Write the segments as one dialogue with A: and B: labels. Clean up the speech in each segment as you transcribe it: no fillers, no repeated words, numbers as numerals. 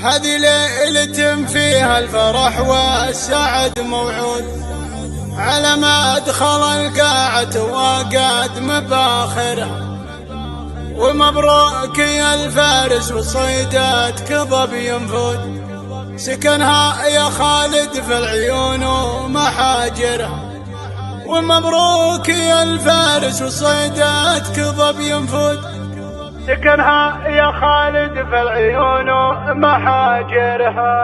A: هذه ليلة فيها الفرح والسعد موعود، على ما ادخل القاعة وقعد مباخرها. ومبروك يا الفارس وصيدات كظب ينفود، سكنها يا خالد في العيون ومحاجرها. ومبروك يا الفارس وصيدات كظب ينفود، سكنها يا خالد في العيون ومحاجرها.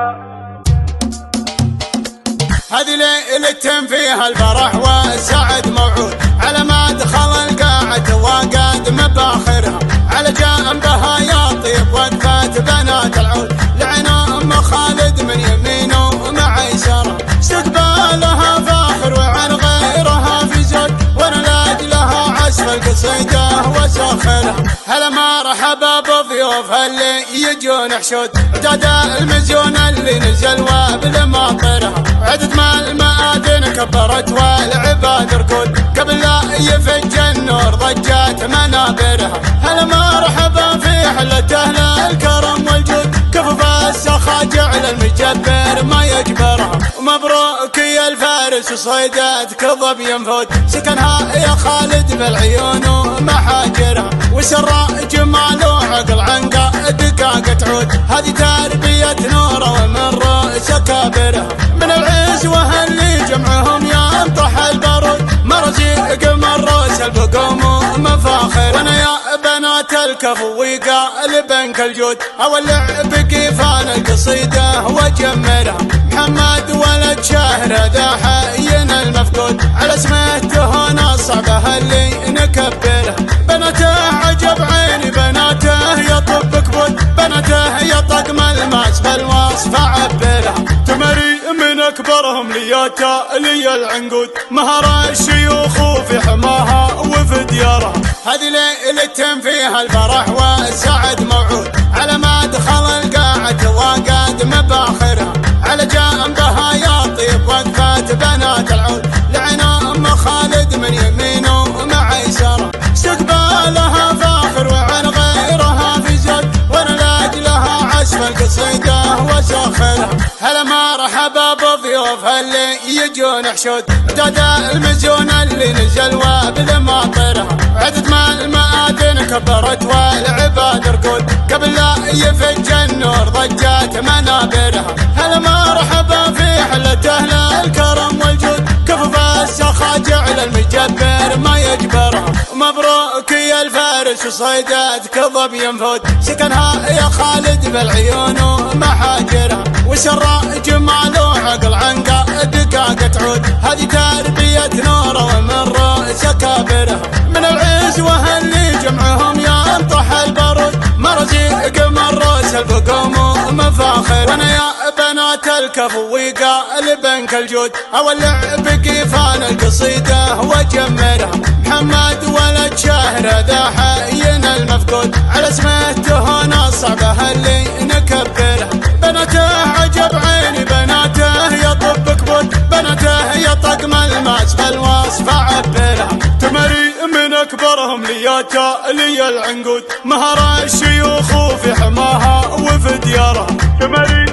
A: هذه ليلة فيها الفرح والسعد موعود، على ما ادخل القاعة وقعد مباخرها. على جنبها يا طيب وقفت بنات العود، لعنا ام خالد من يمينه ومع يساره. استقبالها فاخر وعن غيرها في زود، وانا لاجلها عزف القصيدة وساخرها. هلا مرحبا بضيوف اللي يجون حشود، عداد المزيون اللي نزل وابل ماطرها. عدد ما المآذن كبرت والعباد ركود، قبل لا يفج النور ضجات منابرها. هلا مرحبا في حلة اهل الكرم والجود، كفف السخا جعل المجبر ما يجبرها. ومبروك يا الفارس صيدات كظب ينفود، سكنها يا خالد بالعيون ومحاجرها. وسر جمال وعقل عنقا دقاقة عود، هذه تربية نوره ومن رأس كابرها. من العزوة اللي جمعهم ينطح البارود، مرزيق من رأس البقوم ومفاخر. وانا يا بنات الكفو وقالب الجود، اولع بقيفان القصيدة وجمرها. محمد ولد شهر ذا حينا المفقود، على اسمه تهون صعبة اللي نكبرها. بناته عجب عيني بناته يطب كبود، بناته يا طقم الماس بالوصف عبرها. تمري من اكبرهم لياتا لي العنقود، مهر الشيوخ في حماها وفي ديارها. هذه ليلة فيها الفرح والسعد موعود، على ما ادخل القاعة وقعد مباخرها. على جنبها يا طيب وقفت بنات العود، لعنا ام خالد من يمينه ومع يساره. استقبالها فاخر وعن غيرها في زود، وانا لاجلها عزف القصيدة وساخرها. هلا مرحبا بضيوف اللي يجون حشود، عداد المزيون اللي نزل وابل ماطرها. عدد ما المآذن كبرت والعباد ركود، قبل لا يفج النور ضجات منابرها. هلا مرحبا في حلة اهل الكرم والجود، كفف السخا جعل المجبر ما يجبرها. مبروك يا الفارس وصيدات كظب ينفود، سكنها يا خالد بالعيون ومحاجرها. وسر جمال وعقل عنقا دقاقة عود، هذه تربية نوره ومن رأس كابرها. من العزوة اللي جمعهم ينطح البارود، مرزيق من رأس البقوم ومفاخر. وانا يا بنات الكفو وقالب الجود، اولع بقيفان القصيدة وجمرها. محمد ولد شهر ذا حينا المفقود، على اسمه تهون صعبة اللي نكبرها. بناته عجب عيني بناته يطب كبود، بناته يا طقم الماس بالوصف عبرها. تمري من اكبرهم لياتا لي العنقود، مهر الشيوخ في حماها وفي ديارها. تمري